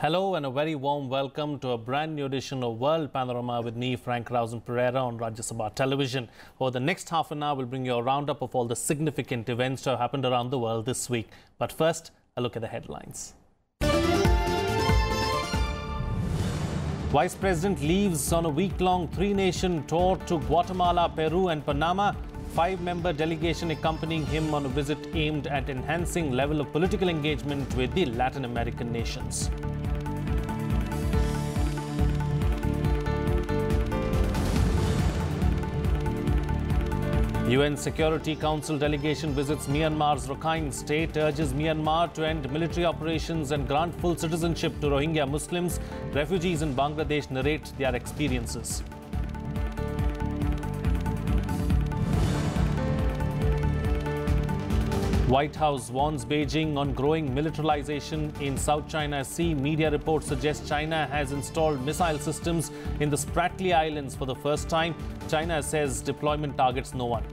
Hello and a very warm welcome to a brand new edition of World Panorama with me, Frank Rausan Pereira on Rajya Sabha television. Over the next half an hour, we'll bring you a roundup of all the significant events that have happened around the world this week. But first, a look at the headlines. Vice President leaves on a week-long three-nation tour to Guatemala, Peru and Panama. Five-member delegation accompanying him on a visit aimed at enhancing level of political engagement with the Latin American nations. UN Security Council delegation visits Myanmar's Rakhine state, urges Myanmar to end military operations and grant full citizenship to Rohingya Muslims. Refugees in Bangladesh narrate their experiences. White House warns Beijing on growing militarization in South China Sea. Media reports suggest China has installed missile systems in the Spratly Islands for the first time. China says deployment targets no one.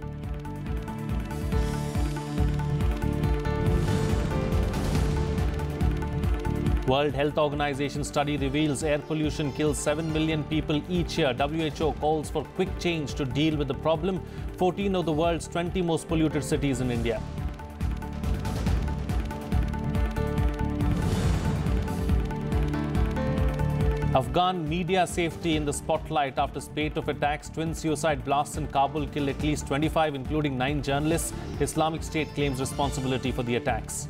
World Health Organization study reveals air pollution kills 7 million people each year. WHO calls for quick change to deal with the problem. 14 of the world's 20 most polluted cities in India. Afghan media safety in the spotlight after spate of attacks. Twin suicide blasts in Kabul killed at least 25, including 9 journalists. Islamic State claims responsibility for the attacks.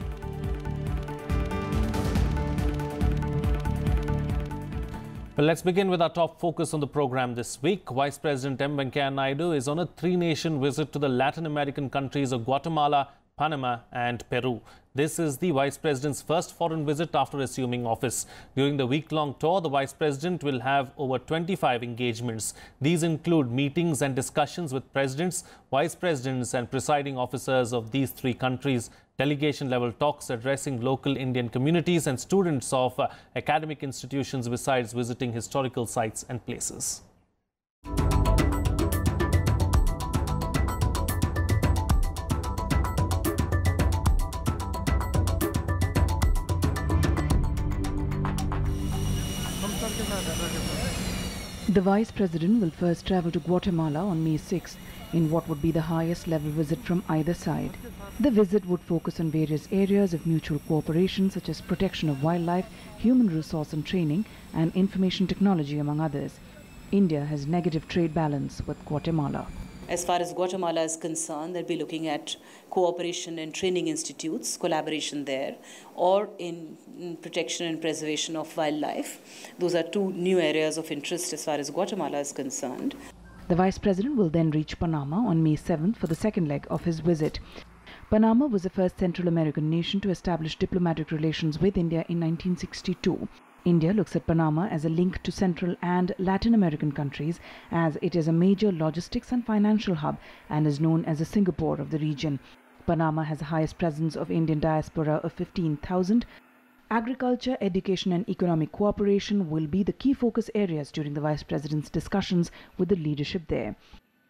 Well, let's begin with our top focus on the program this week. Vice President M Venkaiah Naidu is on a three-nation visit to the Latin American countries of Guatemala, Panama and Peru. This is the Vice President's first foreign visit after assuming office. During the week-long tour, the Vice President will have over 25 engagements. These include meetings and discussions with presidents, vice presidents and presiding officers of these three countries, delegation-level talks addressing local Indian communities and students of academic institutions, besides visiting historical sites and places. The Vice President will first travel to Guatemala on May 6 in what would be the highest level visit from either side. The visit would focus on various areas of mutual cooperation such as protection of wildlife, human resource and training, and information technology, among others. India has negative trade balance with Guatemala. As far as Guatemala is concerned, they'll be looking at cooperation in training institutes, collaboration there, or in protection and preservation of wildlife. Those are two new areas of interest as far as Guatemala is concerned. The Vice President will then reach Panama on May 7th for the second leg of his visit. Panama was the first Central American nation to establish diplomatic relations with India in 1962. India looks at Panama as a link to Central and Latin American countries, as it is a major logistics and financial hub and is known as the Singapore of the region. Panama has the highest presence of Indian diaspora of 15,000. Agriculture, education and economic cooperation will be the key focus areas during the Vice President's discussions with the leadership there.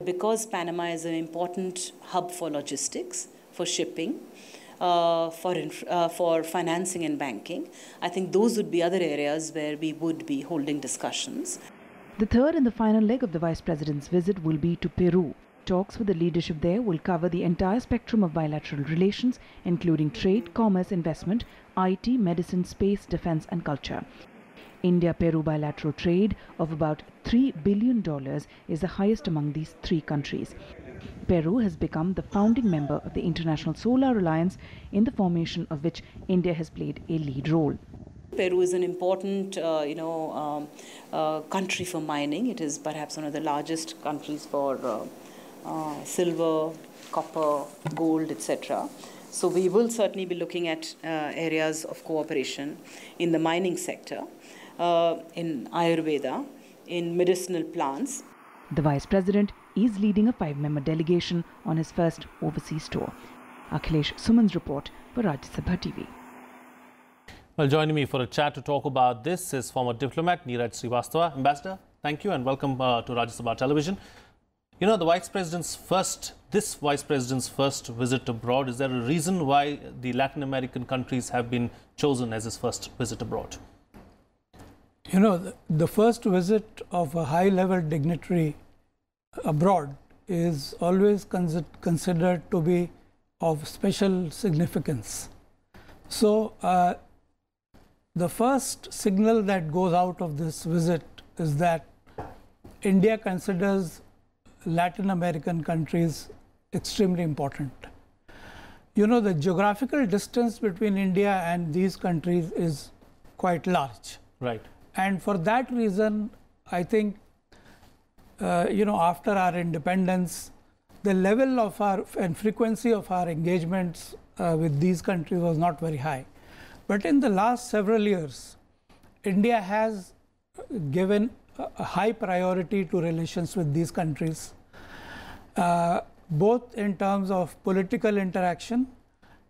Because Panama is an important hub for logistics, for shipping, for financing and banking, I think those would be other areas where we would be holding discussions. The third and the final leg of the Vice President's visit will be to Peru. Talks with the leadership there will cover the entire spectrum of bilateral relations, including trade, commerce, investment, IT, medicine, space, defense and culture. India-Peru bilateral trade of about $3 billion is the highest among these three countries. Peru has become the founding member of the International Solar Alliance, in the formation of which India has played a lead role. Peru is an important, country for mining. It is perhaps one of the largest countries for silver, copper, gold, etc. So we will certainly be looking at areas of cooperation in the mining sector, in Ayurveda, in medicinal plants. The Vice President is leading a 5-member delegation on his first overseas tour. Akhilesh Suman's report for Rajya Sabha TV. Well, joining me for a chat to talk about this is former diplomat Niraj Srivastava. Ambassador, thank you and welcome to Rajya Sabha television. You know, this Vice President's first visit abroad, is there a reason why the Latin American countries have been chosen as his first visit abroad? You know, the first visit of a high-level dignitary abroad is always considered to be of special significance. So, the first signal that goes out of this visit is that India considers Latin American countries extremely important. You know, the geographical distance between India and these countries is quite large. Right. And for that reason, I think, you know, after our independence, the level of our and frequency of our engagements with these countries was not very high. But in the last several years, India has given a high priority to relations with these countries, both in terms of political interaction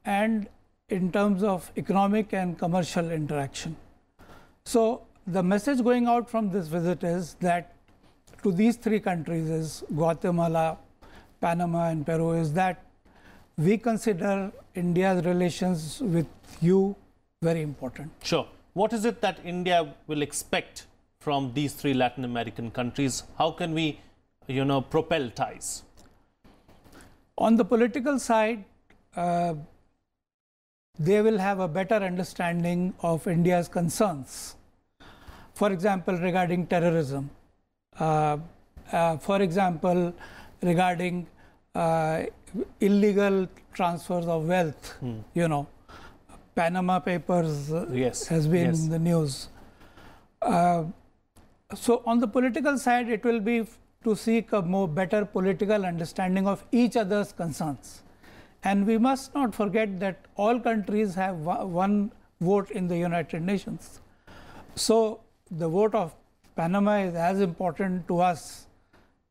and in terms of economic and commercial interaction. So the message going out from this visit is that to these three countries, is Guatemala, Panama and Peru, is that we consider India's relations with you very important. Sure. What is it that India will expect from these three Latin American countries? How can we, you know, propel ties? On the political side, they will have a better understanding of India's concerns. For example, regarding terrorism. For example, regarding illegal transfers of wealth, you know, Panama Papers has been in the news. So on the political side, it will be to seek a more better political understanding of each other's concerns. And we must not forget that all countries have one vote in the United Nations. So the vote of Panama is as important to us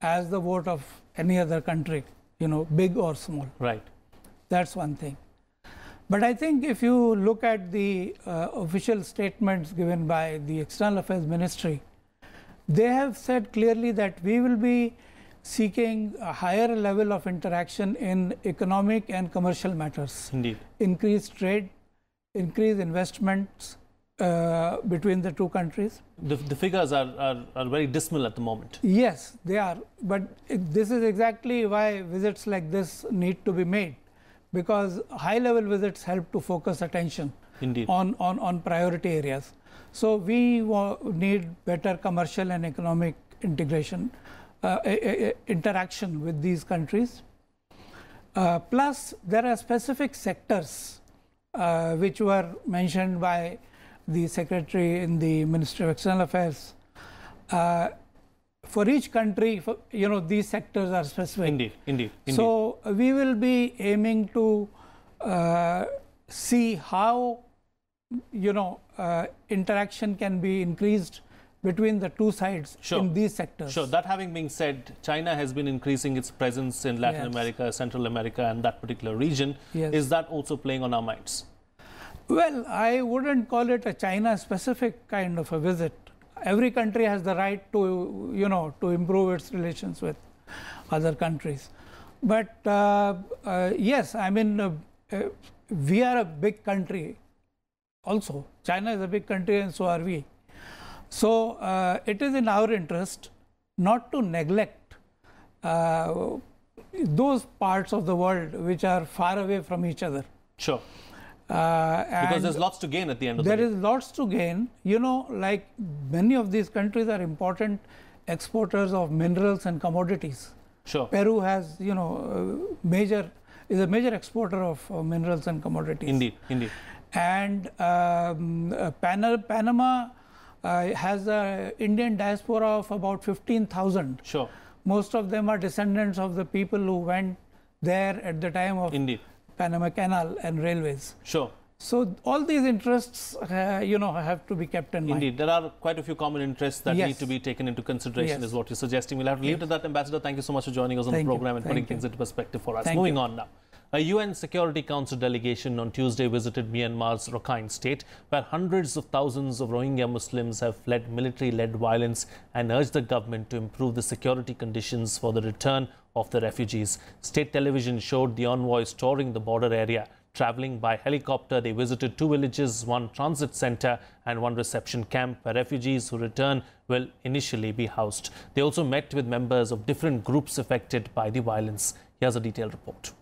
as the vote of any other country, you know, big or small. Right. That's one thing. But I think if you look at the official statements given by the External Affairs Ministry, they have said clearly that we will be seeking a higher level of interaction in economic and commercial matters. Indeed. Increased trade, increased investments between the two countries. The figures are very dismal at the moment. Yes, they are. But this is exactly why visits like this need to be made, because high-level visits help to focus attention on priority areas. So we need better commercial and economic integration, interaction with these countries. Plus, there are specific sectors which were mentioned by the Secretary in the Ministry of External Affairs. For each country, you know, these sectors are specific. Indeed. So we will be aiming to see how, you know, interaction can be increased between the two sides in these sectors. Sure. That having been said, China has been increasing its presence in Latin America, Central America, and that particular region. Is that also playing on our minds? Well, I wouldn't call it a China-specific kind of a visit. Every country has the right to, you know, to improve its relations with other countries. But yes, I mean, we are a big country also. China is a big country and so are we. So it is in our interest not to neglect those parts of the world which are far away from each other. Sure. Because there's lots to gain at the end of the day. There is lots to gain. You know, like many of these countries are important exporters of minerals and commodities. Sure. Peru has, you know, is a major exporter of minerals and commodities. Indeed. And Panama has an Indian diaspora of about 15,000. Sure. Most of them are descendants of the people who went there at the time of Panama Canal and railways. Sure. So all these interests, you know, have to be kept in mind. Indeed. There are quite a few common interests that need to be taken into consideration is what you're suggesting. We'll have to leave it at that. Ambassador, thank you so much for joining us on the program and putting things into perspective for us. Moving on now. A UN Security Council delegation on Tuesday visited Myanmar's Rakhine state, where hundreds of thousands of Rohingya Muslims have fled military-led violence, and urged the government to improve the security conditions for the return of the refugees. State television showed the envoys touring the border area Traveling by helicopter, they visited 2 villages, 1 transit center and 1 reception camp where refugees who return will initially be housed. They also met with members of different groups affected by the violence. Here's a detailed report.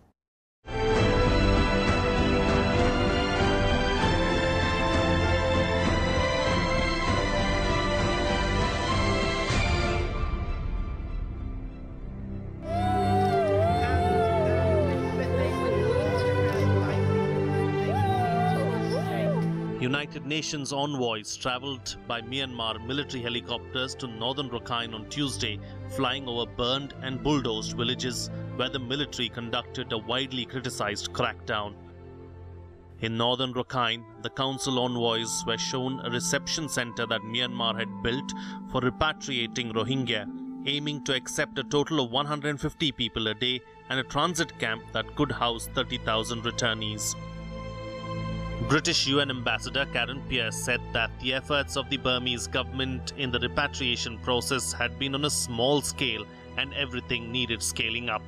United Nations envoys travelled by Myanmar military helicopters to northern Rakhine on Tuesday, flying over burned and bulldozed villages where the military conducted a widely criticised crackdown. In northern Rakhine, the council envoys were shown a reception centre that Myanmar had built for repatriating Rohingya, aiming to accept a total of 150 people a day, and a transit camp that could house 30,000 returnees. British UN Ambassador Karen Pierce said that the efforts of the Burmese government in the repatriation process had been on a small scale and everything needed scaling up.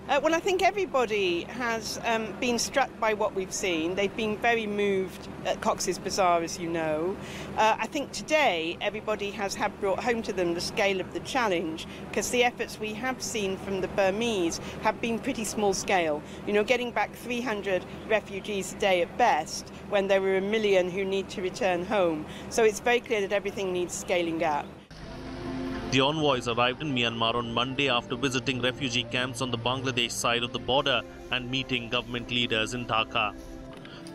Well, I think everybody has been struck by what we've seen. They've been very moved at Cox's Bazar, as you know. I think today everybody has brought home to them the scale of the challenge, because the efforts we have seen from the Burmese have been pretty small scale. You know, getting back 300 refugees a day at best, when there were 1 million who need to return home. So it's very clear that everything needs scaling up. The envoys arrived in Myanmar on Monday after visiting refugee camps on the Bangladesh side of the border and meeting government leaders in Dhaka.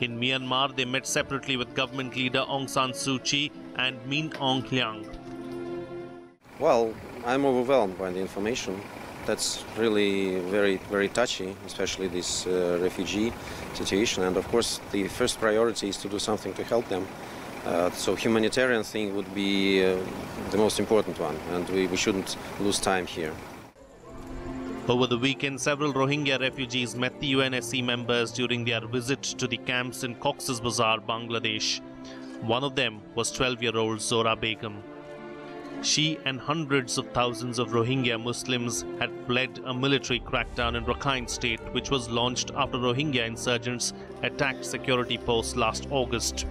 In Myanmar, they met separately with government leader Aung San Suu Kyi and Min Aung Hlaing. Well, I'm overwhelmed by the information. That's really very touchy, especially this refugee situation. And of course, the first priority is to do something to help them. So humanitarian thing would be the most important one, and we shouldn't lose time here. Over the weekend, several Rohingya refugees met the UNSC members during their visit to the camps in Cox's Bazar, Bangladesh. One of them was 12-year-old Zora Begum. She and hundreds of thousands of Rohingya Muslims had fled a military crackdown in Rakhine state, which was launched after Rohingya insurgents attacked security posts last August.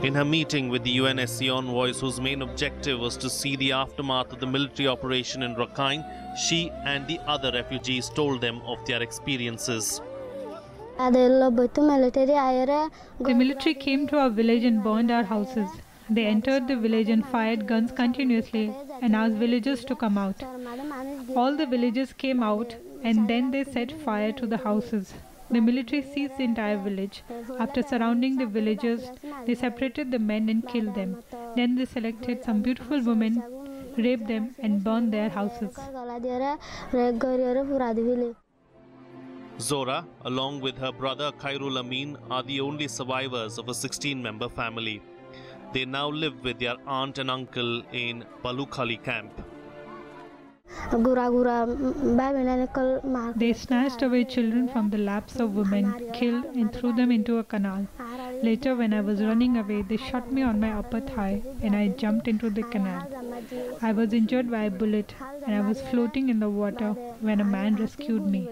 In her meeting with the UNSC envoys, whose main objective was to see the aftermath of the military operation in Rakhine, she and the other refugees told them of their experiences. The military came to our village and burned our houses. They entered the village and fired guns continuously and asked villagers to come out. All the villagers came out and then they set fire to the houses. The military seized the entire village. After surrounding the villagers, they separated the men and killed them. Then they selected some beautiful women, raped them and burned their houses. Zora, along with her brother Khairul Amin, are the only survivors of a 16-member family. They now live with their aunt and uncle in Balukhali camp. They snatched away children from the laps of women, killed and threw them into a canal. Later, when I was running away, they shot me on my upper thigh and I jumped into the canal. I was injured by a bullet and I was floating in the water when a man rescued me.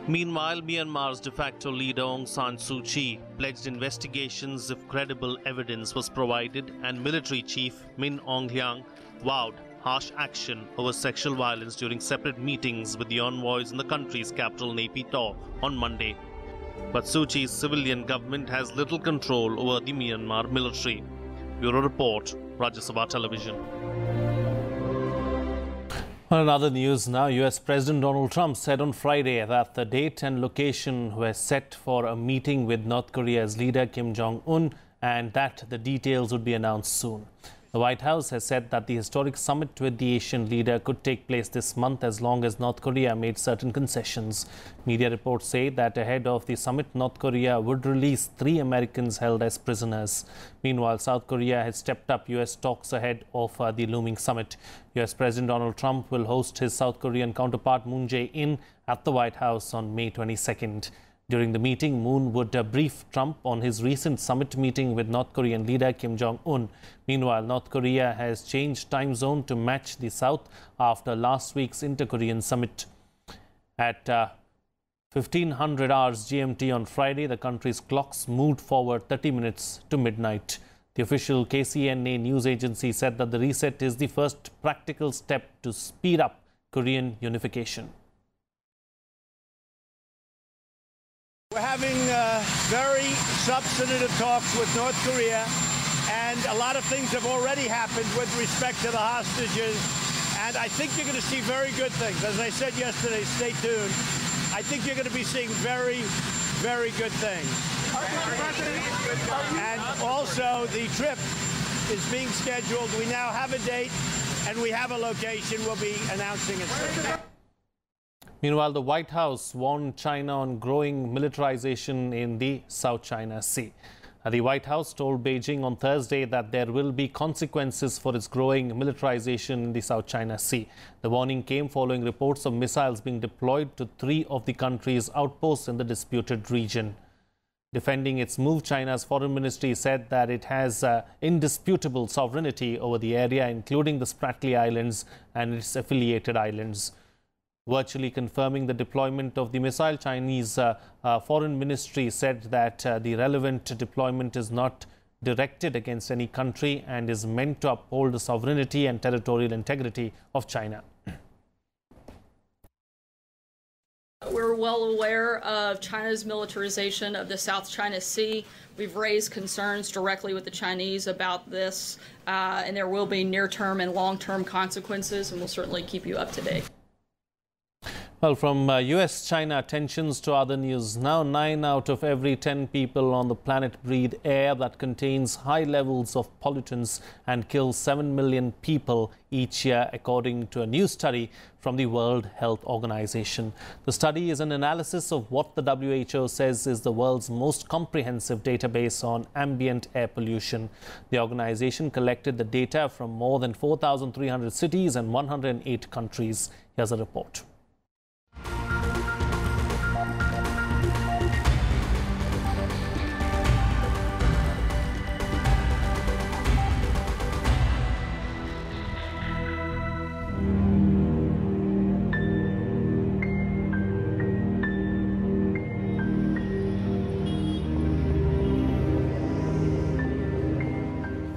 Meanwhile, Myanmar's de facto leader Aung San Suu Kyi pledged investigations if credible evidence was provided, and military chief Min Aung Hlaing vowed harsh action over sexual violence during separate meetings with the envoys in the country's capital Naypyidaw on Monday. But Suu Kyi's civilian government has little control over the Myanmar military. Bureau Report, Rajya Sabha Television. On another news now, US President Donald Trump said on Friday that the date and location were set for a meeting with North Korea's leader Kim Jong-un and that the details would be announced soon. The White House has said that the historic summit with the Asian leader could take place this month as long as North Korea made certain concessions. Media reports say that ahead of the summit, North Korea would release 3 Americans held as prisoners. Meanwhile, South Korea has stepped up US talks ahead of the looming summit. US President Donald Trump will host his South Korean counterpart Moon Jae-in at the White House on May 22nd. During the meeting, Moon would brief Trump on his recent summit meeting with North Korean leader Kim Jong-un. Meanwhile, North Korea has changed time zone to match the South after last week's Inter-Korean summit. At 1500 hours GMT on Friday, the country's clocks moved forward 30 minutes to midnight. The official KCNA news agency said that the reset is the first practical step to speed up Korean unification. We're having very substantive talks with North Korea, and a lot of things have already happened with respect to the hostages, and I think you're going to see very good things. As I said yesterday, stay tuned. I think you're going to be seeing very, very good things. And also, the trip is being scheduled. We now have a date, and we have a location. We'll be announcing it soon. Meanwhile, the White House warned China on growing militarization in the South China Sea. The White House told Beijing on Thursday that there will be consequences for its growing militarization in the South China Sea. The warning came following reports of missiles being deployed to 3 of the country's outposts in the disputed region. Defending its move, China's foreign ministry said that it has indisputable sovereignty over the area, including the Spratly Islands and its affiliated islands. Virtually confirming the deployment of the missile, Chinese foreign ministry said that the relevant deployment is not directed against any country and is meant to uphold the sovereignty and territorial integrity of China. We're well aware of China's militarization of the South China Sea. We've raised concerns directly with the Chinese about this, and there will be near-term and long-term consequences, and we'll certainly keep you up to date. Well, from US-China tensions to other news, now 9 out of every 10 people on the planet breathe air that contains high levels of pollutants and kills 7 million people each year, according to a new study from the World Health Organization. The study is an analysis of what the WHO says is the world's most comprehensive database on ambient air pollution. The organization collected the data from more than 4,300 cities and 108 countries. Here's a report.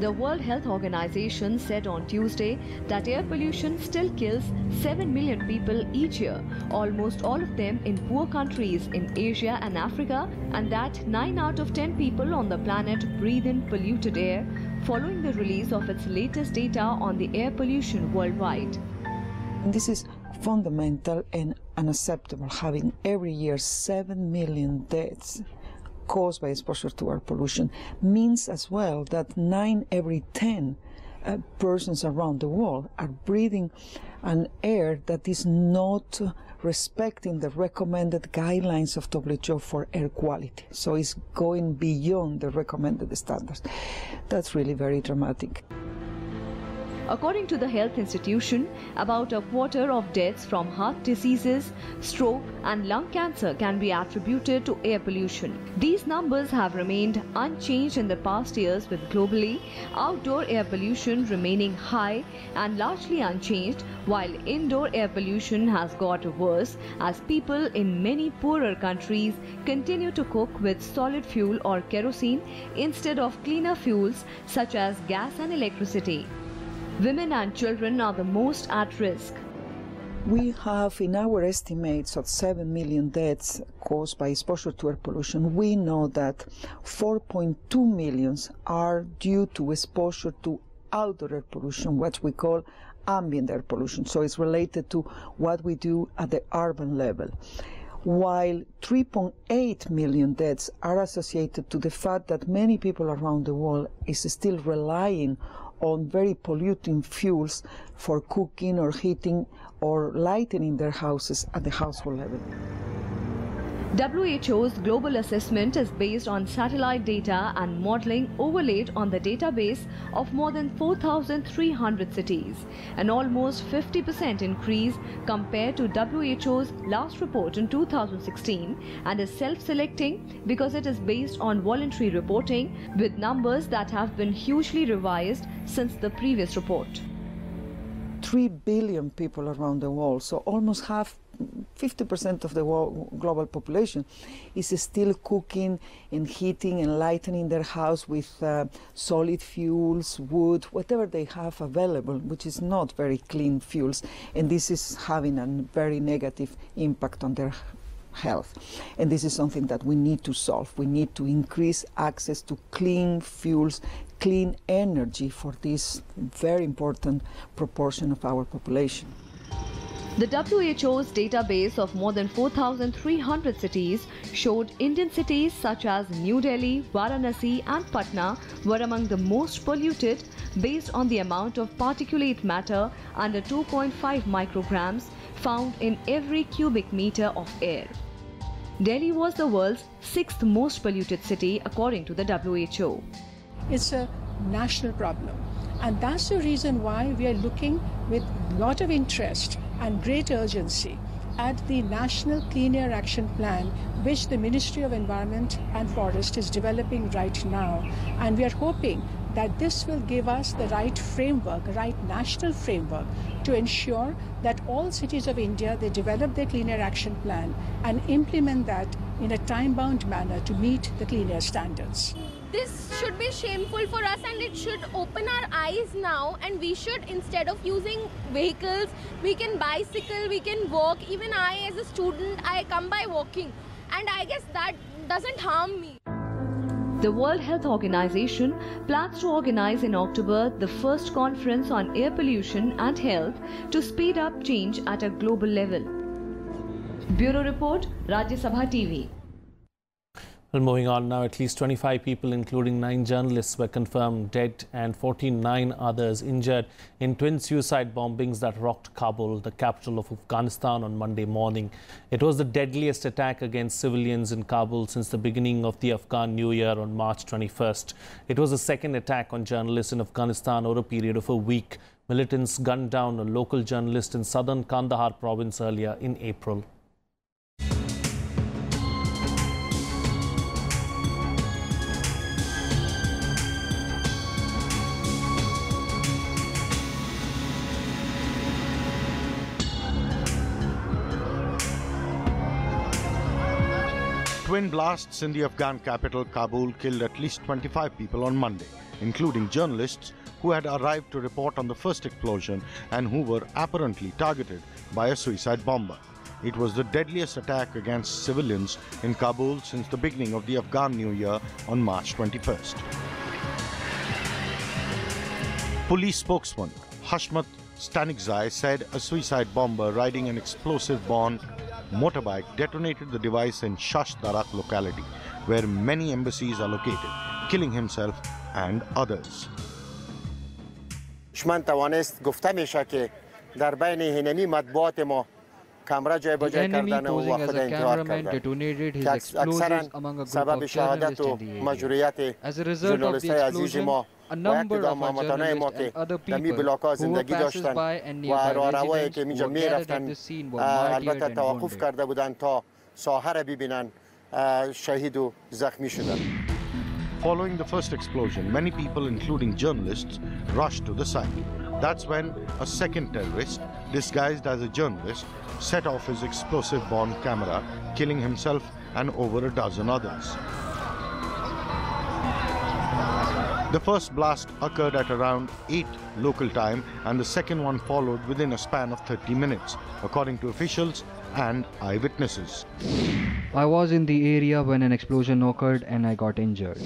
The World Health Organization said on Tuesday that air pollution still kills 7 million people each year, almost all of them in poor countries in Asia and Africa, and that 9 out of 10 people on the planet breathe in polluted air, following the release of its latest data on the air pollution worldwide. This is fundamental and unacceptable, having every year 7 million deaths caused by exposure to air pollution means as well that 9 every 10 persons around the world are breathing an air that is not respecting the recommended guidelines of WHO for air quality. So it's going beyond the recommended standards. That's really very dramatic. According to the health institution, about a quarter of deaths from heart diseases, stroke and lung cancer can be attributed to air pollution. These numbers have remained unchanged in the past years, with globally outdoor air pollution remaining high and largely unchanged, while indoor air pollution has got worse as people in many poorer countries continue to cook with solid fuel or kerosene instead of cleaner fuels such as gas and electricity. Women and children are the most at risk. We have in our estimates of 7 million deaths caused by exposure to air pollution, we know that 4.2 million are due to exposure to outdoor air pollution, what we call ambient air pollution. So it's related to what we do at the urban level. While 3.8 million deaths are associated to the fact that many people around the world is still relying on very polluting fuels for cooking or heating or lighting in their houses at the household level. WHO's global assessment is based on satellite data and modeling overlaid on the database of more than 4,300 cities, an almost 50% increase compared to WHO's last report in 2016, and is self-selecting because it is based on voluntary reporting with numbers that have been hugely revised since the previous report. 3 billion people around the world, so almost 50% of the global population is still cooking and heating and lighting their house with solid fuels, wood, whatever they have available, which is not very clean fuels, and this is having a very negative impact on their health. And this is something that we need to solve. We need to increase access to clean fuels, clean energy for this very important proportion of our population. The WHO's database of more than 4,300 cities showed Indian cities such as New Delhi, Varanasi and Patna were among the most polluted based on the amount of particulate matter under 2.5 micrograms found in every cubic meter of air. Delhi was the world's 6th most polluted city according to the WHO. It's a national problem, and that's the reason why we are looking with a lot of interest and great urgency at the National Clean Air Action Plan, which the Ministry of Environment and Forest is developing right now. And we are hoping that this will give us the right framework, the right national framework to ensure that all cities of India, they develop their Clean Air Action Plan and implement that in a time-bound manner to meet the clean air standards. This should be shameful for us, and it should open our eyes now, and we should, instead of using vehicles, we can bicycle, we can walk. Even I as a student, I come by walking, and I guess that doesn't harm me. The World Health Organization plans to organize in October the first conference on air pollution and health to speed up change at a global level. Bureau Report, Rajya Sabha TV. Well, moving on now, at least 25 people, including 9 journalists, were confirmed dead and 49 others injured in twin suicide bombings that rocked Kabul, the capital of Afghanistan, on Monday morning. It was the deadliest attack against civilians in Kabul since the beginning of the Afghan New Year on March 21st. It was the second attack on journalists in Afghanistan over a period of a week. Militants gunned down a local journalist in southern Kandahar province earlier in April. Twin blasts in the Afghan capital Kabul killed at least 25 people on Monday, including journalists who had arrived to report on the first explosion and who were apparently targeted by a suicide bomber. It was the deadliest attack against civilians in Kabul since the beginning of the Afghan New Year on March 21st. Police spokesman Hashmat Stanikzai said a suicide bomber riding an explosive-borne motorbike detonated the device in Shash Darak locality, where many embassies are located, killing himself and others. The enemy, posing as a cameraman, detonated his explosives among a group of journalists in the area. As a result of the explosion, a number of our journalists and other people who were passers-by and nearby residents who were gathered at the scene were martyred and wounded. Following the first explosion, many people, including journalists, rushed to the site. That's when a second terrorist, disguised as a journalist, set off his explosive-borne camera, killing himself and over a dozen others. The first blast occurred at around 8 local time, and the second one followed within a span of 30 minutes, according to officials and eyewitnesses. I was in the area when an explosion occurred and I got injured.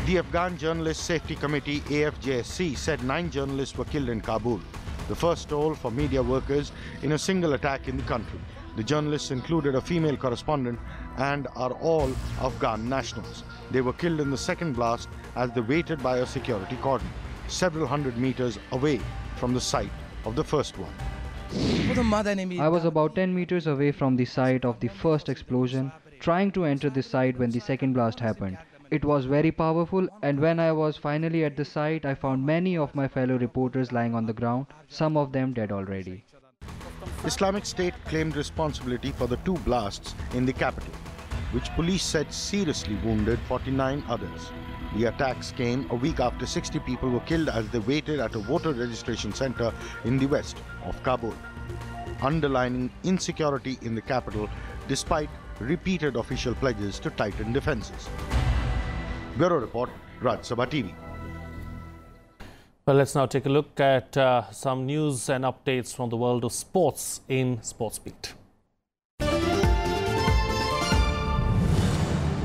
The Afghan Journalist Safety Committee AFJSC said 9 journalists were killed in Kabul, the first toll for media workers in a single attack in the country. The journalists included a female correspondent and are all Afghan nationals. They were killed in the second blast as they waited by a security cordon, several hundred meters away from the site of the first one. I was about 10 meters away from the site of the first explosion trying to enter the site when the second blast happened. It was very powerful, and when I was finally at the site, I found many of my fellow reporters lying on the ground, some of them dead already. Islamic State claimed responsibility for the 2 blasts in the capital, which police said seriously wounded 49 others. The attacks came a week after 60 people were killed as they waited at a voter registration center in the west of Kabul, underlining insecurity in the capital despite repeated official pledges to tighten defenses. Bureau Report, Raj Sabha TV. Well, let's now take a look at some news and updates from the world of sports in SportsBeat.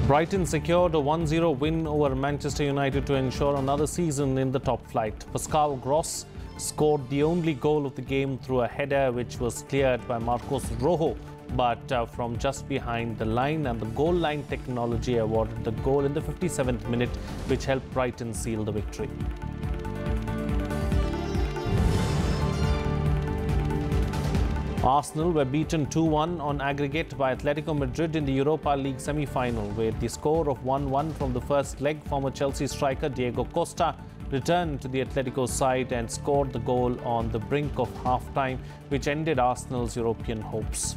Brighton secured a 1-0 win over Manchester United to ensure another season in the top flight. Pascal Gross scored the only goal of the game through a header which was cleared by Marcos Rojo, but from just behind the line, and the goal line technology awarded the goal in the 57th minute, which helped Brighton seal the victory. Arsenal were beaten 2-1 on aggregate by Atletico Madrid in the Europa League semi-final, with the score of 1-1 from the first leg. Former Chelsea striker Diego Costa returned to the Atletico side and scored the goal on the brink of half-time, which ended Arsenal's European hopes.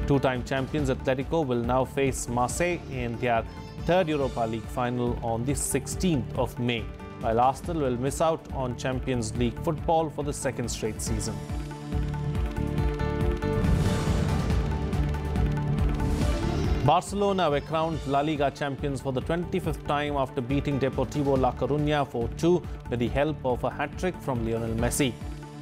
Two-time champions Atletico will now face Marseille in their third Europa League final on the 16th of May, while Arsenal will miss out on Champions League football for the second straight season. Barcelona were crowned La Liga champions for the 25th time after beating Deportivo La Coruña 4-2 with the help of a hat-trick from Lionel Messi.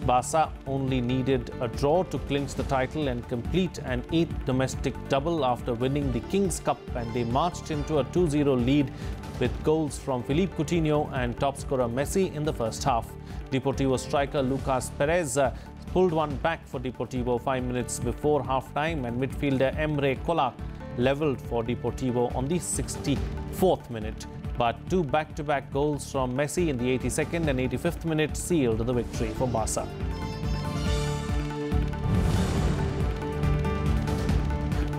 Barca only needed a draw to clinch the title and complete an 8th domestic double after winning the Kings Cup, and they marched into a 2-0 lead with goals from Philippe Coutinho and top scorer Messi in the first half. Deportivo striker Lucas Perez pulled one back for Deportivo 5 minutes before half-time, and midfielder Emre Kolak levelled for Deportivo on the 64th minute. But 2 back-to-back goals from Messi in the 82nd and 85th minute sealed the victory for Barca.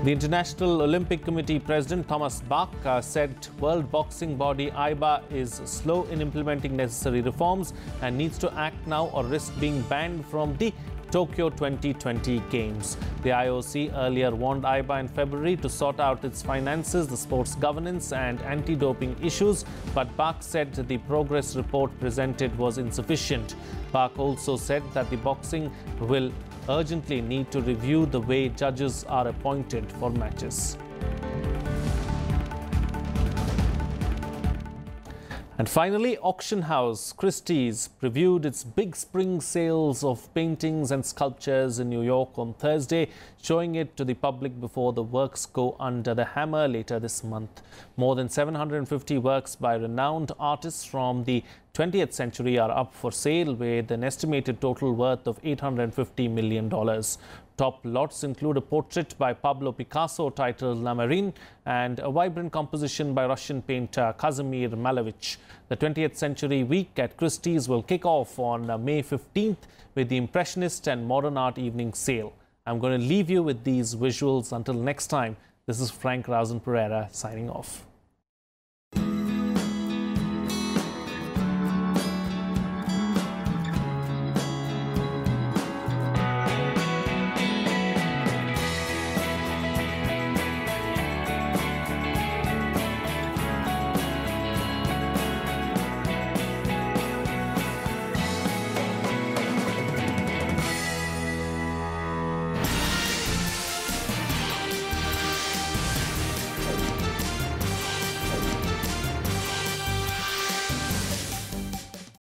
The International Olympic Committee President Thomas Bach said World Boxing Body IBA is slow in implementing necessary reforms and needs to act now or risk being banned from the Tokyo 2020 Games. The IOC earlier warned IBA in February to sort out its finances, the sports governance and anti-doping issues, but Bach said the progress report presented was insufficient. Bach also said that the boxing will urgently need to review the way judges are appointed for matches. And finally, auction house CHRISTIE'S previewed its big spring sales of paintings and sculptures in New York on Thursday, showing it to the public before the works go under the hammer later this month. More than 750 works by renowned artists from the 20th century are up for sale, with an estimated total worth of $850 million. Top lots include a portrait by Pablo Picasso titled La Marine and a vibrant composition by Russian painter Kazimir Malevich. The 20th Century Week at CHRISTIE'S will kick off on May 15th with the Impressionist and Modern Art Evening Sale. I'm going to leave you with these visuals. Until next time, this is Frank Rausan Pereira signing off.